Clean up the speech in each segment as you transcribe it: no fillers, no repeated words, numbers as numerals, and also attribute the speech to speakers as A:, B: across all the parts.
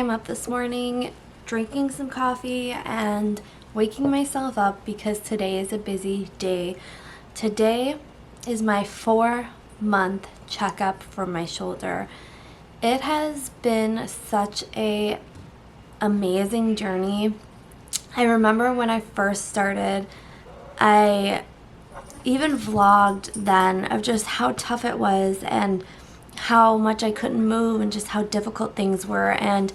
A: I'm up this morning drinking some coffee and waking myself up because today is a busy day. Today is my 4-month checkup for my shoulder. It has been such a amazing journey. I remember when I first started, I even vlogged then of just how tough it was and how much I couldn't move and just how difficult things were. And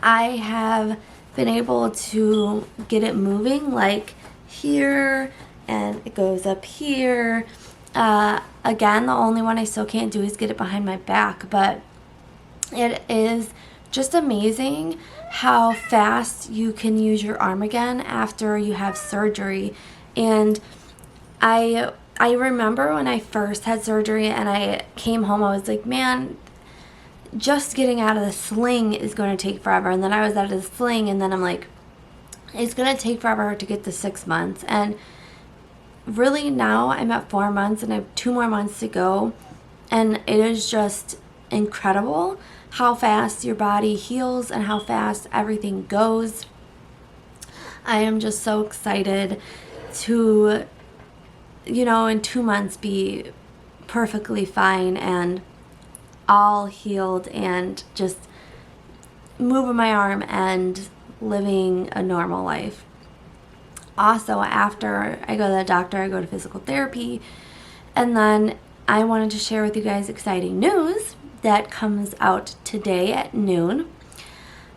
A: I have been able to get it moving, like here, and it goes up here. Again, the only one I still can't do is get it behind my back, but it is just amazing how fast you can use your arm again after you have surgery. And I remember when I first had surgery and I came home, I was like, man, just getting out of the sling is going to take forever. And then I was out of the sling, and then I'm like, it's going to take forever to get to 6 months. And really now I'm at 4 months and I have 2 more months to go. And it is just incredible how fast your body heals and how fast everything goes. I am just so excited to, in 2 months be perfectly fine and all healed and just moving my arm and living a normal life. Also, after I go to the doctor, I go to physical therapy, and then I wanted to share with you guys exciting news that comes out today at noon.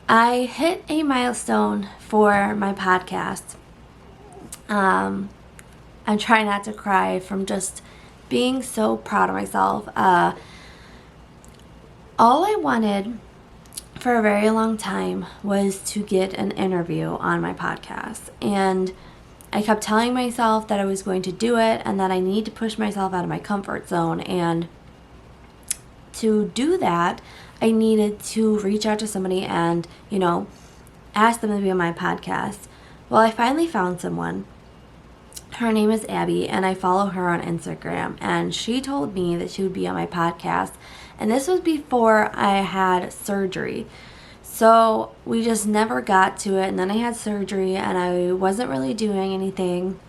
A: I hit a milestone for my podcast. I'm trying not to cry from just being so proud of myself. All I wanted for a very long time was to get an interview on my podcast. And I kept telling myself that I was going to do it and that I need to push myself out of my comfort zone. And to do that, I needed to reach out to somebody and, ask them to be on my podcast. Well, I finally found someone. Her name is Abby, and I follow her on Instagram. And she told me that she would be on my podcast. And this was before I had surgery. So we just never got to it. And then I had surgery and I wasn't really doing anything.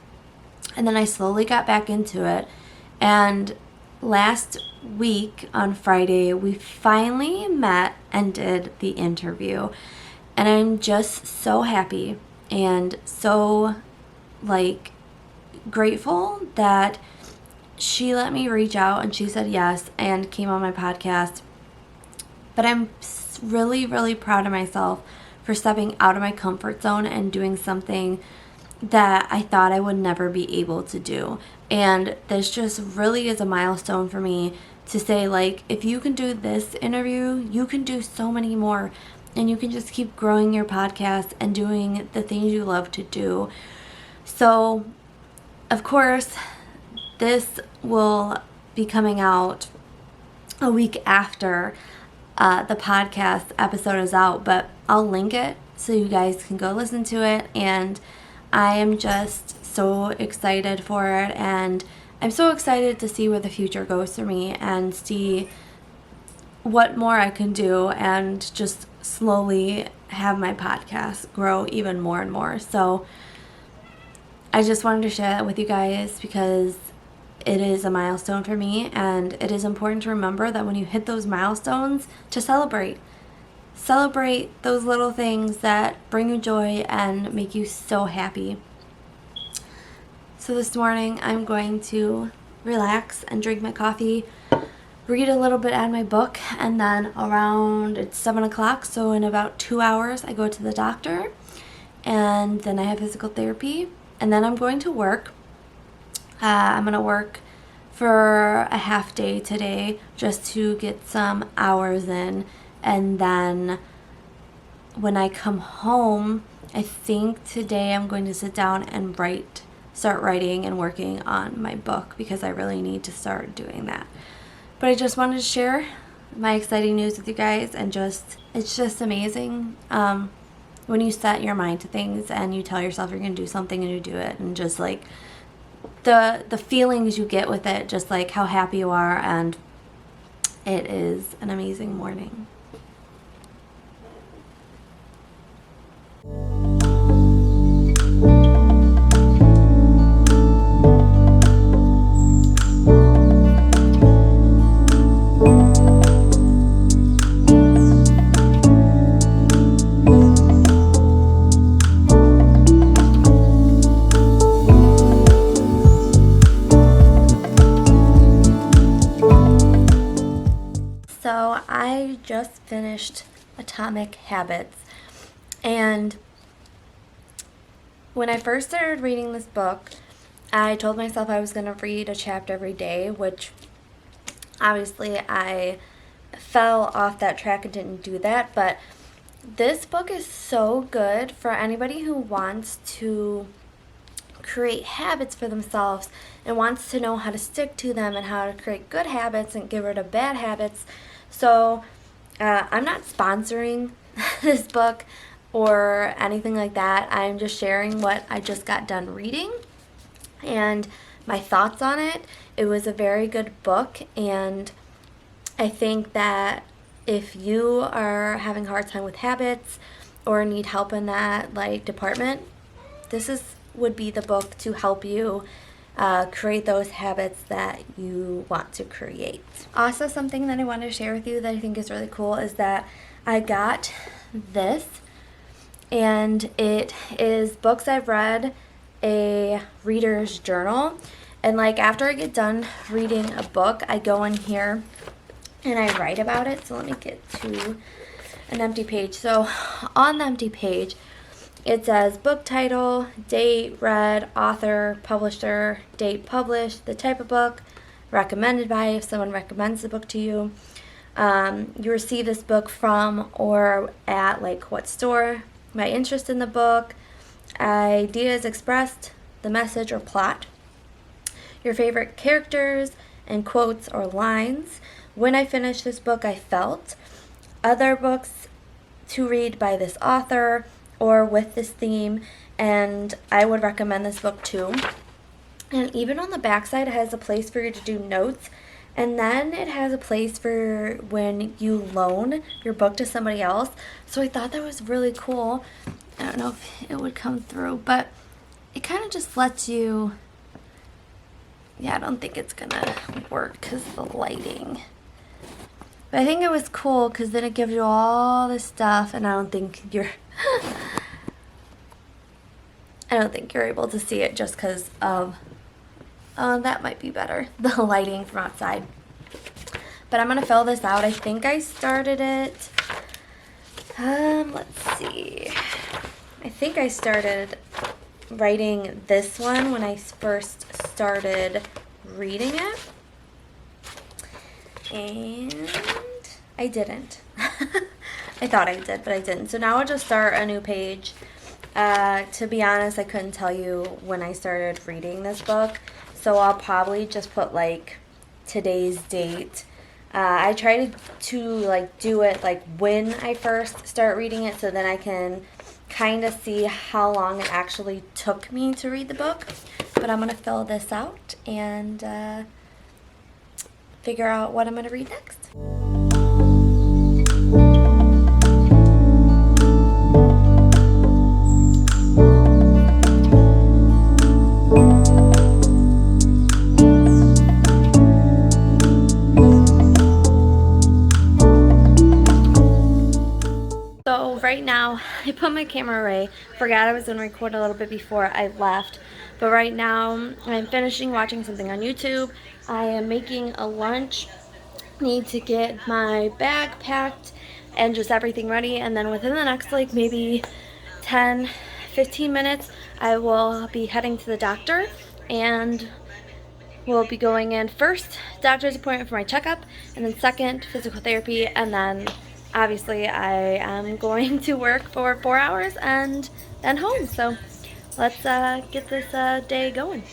A: And then I slowly got back into it. And last week on Friday, we finally met and did the interview. And I'm just so happy and so grateful that she let me reach out and she said yes and came on my podcast. But I'm really, really proud of myself for stepping out of my comfort zone and doing something that I thought I would never be able to do. And this just really is a milestone for me to say, if you can do this interview, you can do so many more. And you can just keep growing your podcast and doing the things you love to do. So, of course, this will be coming out a week after the podcast episode is out, but I'll link it so you guys can go listen to it. And I am just so excited for it, and I'm so excited to see where the future goes for me and see what more I can do and just slowly have my podcast grow even more and more. So I just wanted to share that with you guys because it is a milestone for me, and it is important to remember that when you hit those milestones, to celebrate those little things that bring you joy and make you so happy. So this morning I'm going to relax and drink my coffee, read a little bit out of my book, and then it's 7 o'clock, so in about 2 hours I go to the doctor, and then I have physical therapy, and then I'm going to work. I'm going to work for a half day today just to get some hours in, and then when I come home, I think today I'm going to sit down and start writing and working on my book because I really need to start doing that. But I just wanted to share my exciting news with you guys, and it's just amazing when you set your mind to things and you tell yourself you're going to do something and you do it, and just the feelings you get with it, just how happy you are, and it is an amazing morning. just finished Atomic Habits. And when I first started reading this book, I told myself I was going to read a chapter every day, which obviously I fell off that track and didn't do that. But this book is so good for anybody who wants to create habits for themselves and wants to know how to stick to them and how to create good habits and get rid of bad habits. So I'm not sponsoring this book or anything like that. I'm just sharing what I just got done reading and my thoughts on it. It was a very good book, and I think that if you are having a hard time with habits or need help in that department, would be the book to help you create those habits that you want to create. Also, something that I wanted to share with you that I think is really cool is that I got this, and it is books I've read, a reader's journal. And after I get done reading a book, I go in here and I write about it. So let me get to an empty page. So on the empty page, it says book title, date, read, author, publisher, date published, the type of book, recommended by, if someone recommends the book to you, you receive this book from or at what store, my interest in the book, ideas expressed, the message or plot, your favorite characters and quotes or lines, when I finished this book I felt, other books to read by this author or with this theme, and I would recommend this book too. And even on the backside, it has a place for you to do notes, and then it has a place for when you loan your book to somebody else. So I thought that was really cool. I don't know if it would come through, but it kind of just lets you, I don't think it's gonna work because of the lighting. But I think it was cool because then it gives you all this stuff, and I don't think you're able to see it just because of, that might be better, the lighting from outside. But I'm going to fill this out. I think I started it, let's see. I think I started writing this one when I first started reading it. And I didn't. I thought I did, but I didn't. So now I'll just start a new page. To be honest, I couldn't tell you when I started reading this book, so I'll probably just put today's date. I try to do it when I first start reading it, so then I can kind of see how long it actually took me to read the book. But I'm going to fill this out and figure out what I'm going to read next. So right now, I put my camera away. Forgot I was going to record a little bit before I left. But right now, I'm finishing watching something on YouTube. I am making a lunch. Need to get my bag packed and just everything ready. And then within the next maybe 10-15 minutes, I will be heading to the doctor. And we'll be going in first, doctor's appointment for my checkup. And then second, physical therapy. And then obviously I am going to work for 4 hours and then home. So let's get this day going.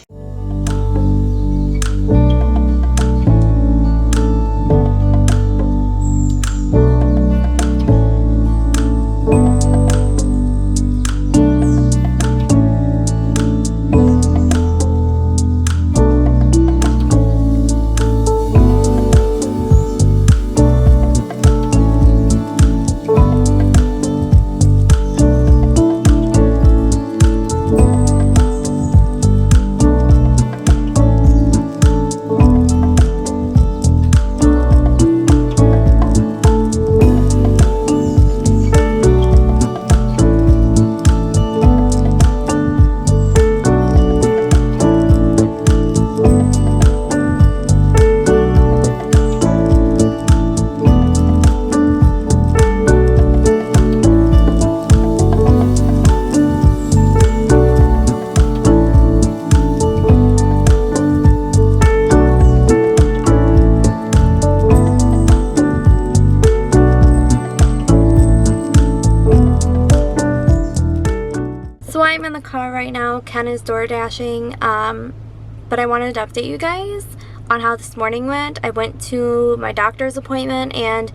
A: So I'm in the car right now. Ken is door dashing, but I wanted to update you guys on how this morning went. I went to my doctor's appointment, and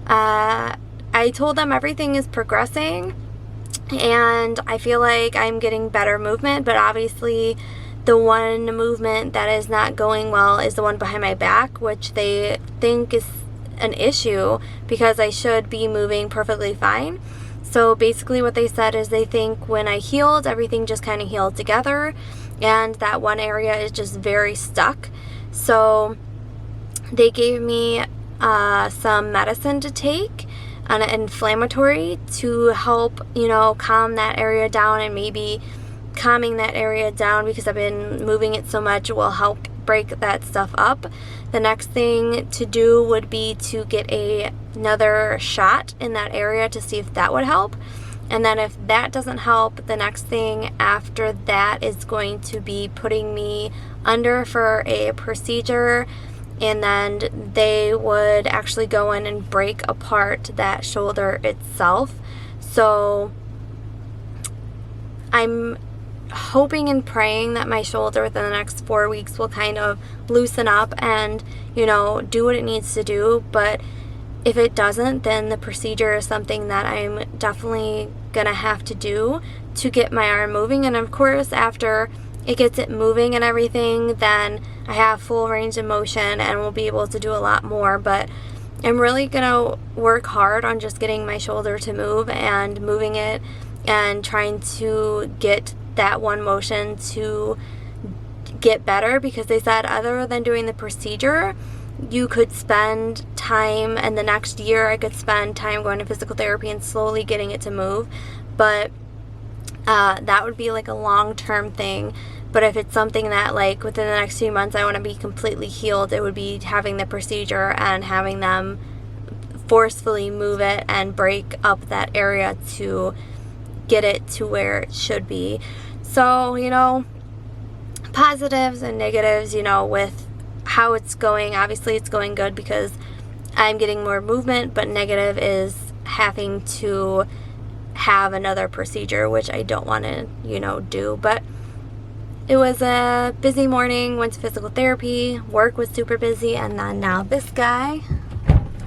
A: I told them everything is progressing, and I feel like I'm getting better movement, but obviously the one movement that is not going well is the one behind my back, which they think is an issue because I should be moving perfectly fine. So basically what they said is they think when I healed, everything just kind of healed together, and that one area is just very stuck. So they gave me some medicine to take, an inflammatory, to help, you know, calm that area down, and maybe calming that area down because I've been moving it so much will help break that stuff up. The next thing to do would be to get another shot in that area to see if that would help. And then if that doesn't help, the next thing after that is going to be putting me under for a procedure, and then they would actually go in and break apart that shoulder itself. So I'm hoping and praying that my shoulder within the next 4 weeks will kind of loosen up and, you know, do what it needs to do. But if it doesn't, then the procedure is something that I'm definitely gonna have to do to get my arm moving. And of course, after it gets it moving and everything, then I have full range of motion and will be able to do a lot more. But I'm really gonna work hard on just getting my shoulder to move and moving it and trying to get that one motion to get better, because they said other than doing the procedure, you could spend time, and the next year I could spend time going to physical therapy and slowly getting it to move. But that would be like a long-term thing. But if it's something that like within the next few months I want to be completely healed, it would be having the procedure and having them forcefully move it and break up that area to get it to where it should be. So, you know, positives and negatives, you know, with how it's going. Obviously it's going good because I'm getting more movement, but negative is having to have another procedure, which I don't want to, you know, do. But it was a busy morning, went to physical therapy, work was super busy, and then now this guy.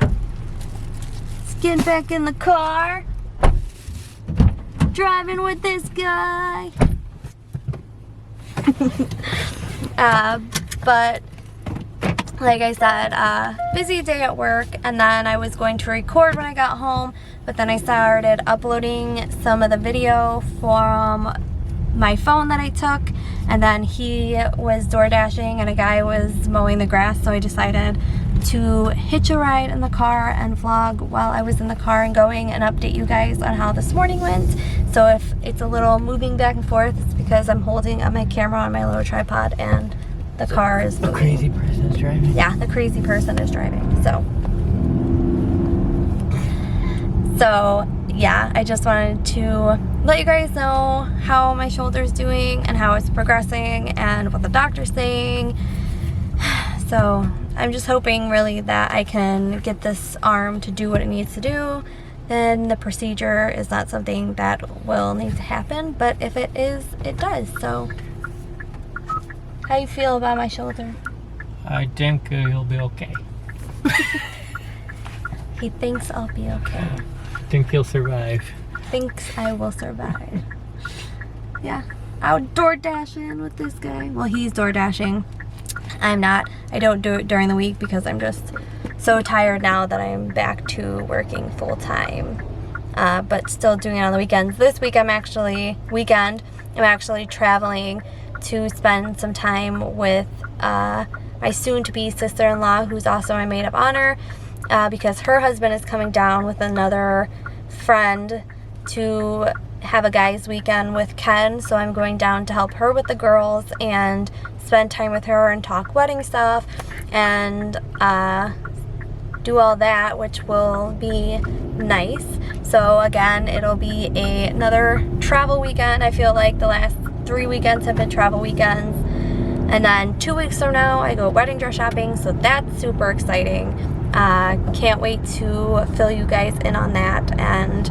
A: Let's get back in the car. Driving with this guy. But like I said, busy day at work, and then I was going to record when I got home, but then I started uploading some of the video from my phone that I took, and then he was door dashing and a guy was mowing the grass, so I decided to hitch a ride in the car and vlog while I was in the car and going and update you guys on how this morning went. So if it's a little moving back and forth, it's because I'm holding up my camera on my little tripod and the car is moving.
B: The crazy person is driving.
A: Yeah, the crazy person is driving. So yeah, I just wanted to let you guys know how my shoulder's doing and how it's progressing and what the doctor's saying. So I'm just hoping really that I can get this arm to do what it needs to do. Then the procedure is not something that will need to happen, but if it is, it does. So how you feel about my shoulder?
B: I think you'll be okay.
A: He thinks I'll be okay.
B: I think you'll survive.
A: Thinks I will survive. Yeah, out door dashing with this guy. Well, he's door dashing. I'm not. I don't do it during the week because I'm just so tired now that I'm back to working full time. But still doing it on the weekends. This week I'm actually traveling to spend some time with my soon-to-be sister-in-law, who's also my maid of honor, because her husband is coming down with another friend to have a guys' weekend with Ken. So I'm going down to help her with the girls and spend time with her and talk wedding stuff and do all that, which will be nice. So again, it'll be another travel weekend. I feel like the last 3 weekends have been travel weekends. And then 2 weeks from now, I go wedding dress shopping, so that's super exciting. Can't wait to fill you guys in on that and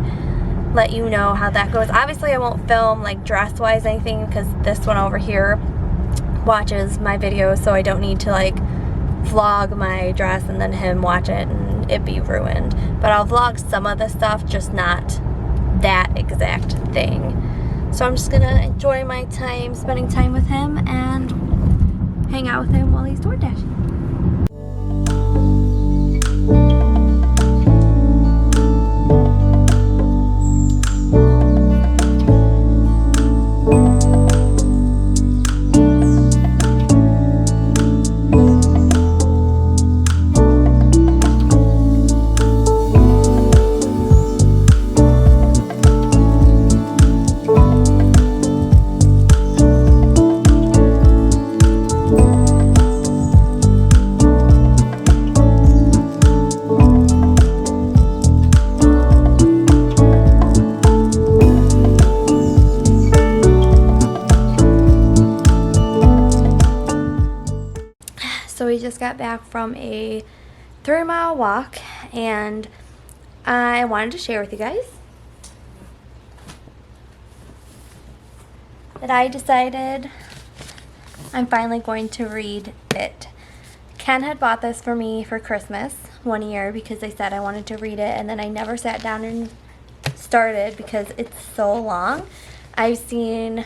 A: let you know how that goes. Obviously I won't film like dress wise anything because this one over here watches my videos, so I don't need to like vlog my dress and then him watch it and it be ruined. But I'll vlog some of the stuff, just not that exact thing. So I'm just gonna enjoy my time spending time with him and hang out with him while he's door dashing. So we just got back from a 3-mile walk and I wanted to share with you guys that I decided I'm finally going to read it. Ken had bought this for me for Christmas one year because I said I wanted to read it, and then I never sat down and started because it's so long. I've seen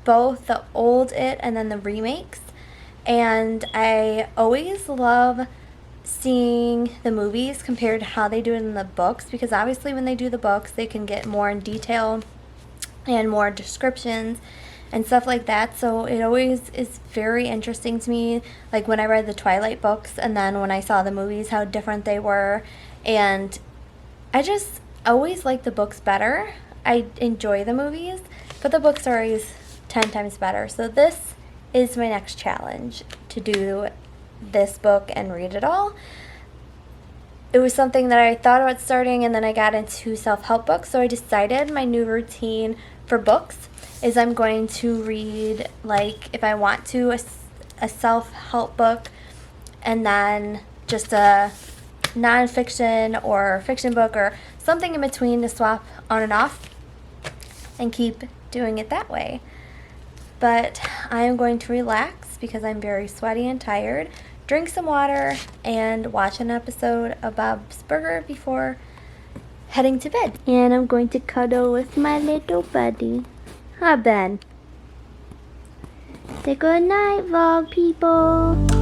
A: both the old It and then the remakes, and I always love seeing the movies compared to how they do it in the books, because obviously when they do the books they can get more in detail and more descriptions and stuff like that. So it always is very interesting to me, like when I read the Twilight books and then when I saw the movies, how different they were. And I just always like the books better. I enjoy the movies, but the books are always 10 times better. So this is my next challenge, to do this book and read it all. It was something that I thought about starting, and then I got into self-help books. So I decided my new routine for books is I'm going to read, like, if I want to, a self-help book, and then just a nonfiction or fiction book or something in between to swap on and off and keep doing it that way. But I am going to relax because I'm very sweaty and tired, drink some water, and watch an episode of Bob's Burger before heading to bed. And I'm going to cuddle with my little buddy. Huh, Ben? Say good night, vlog people.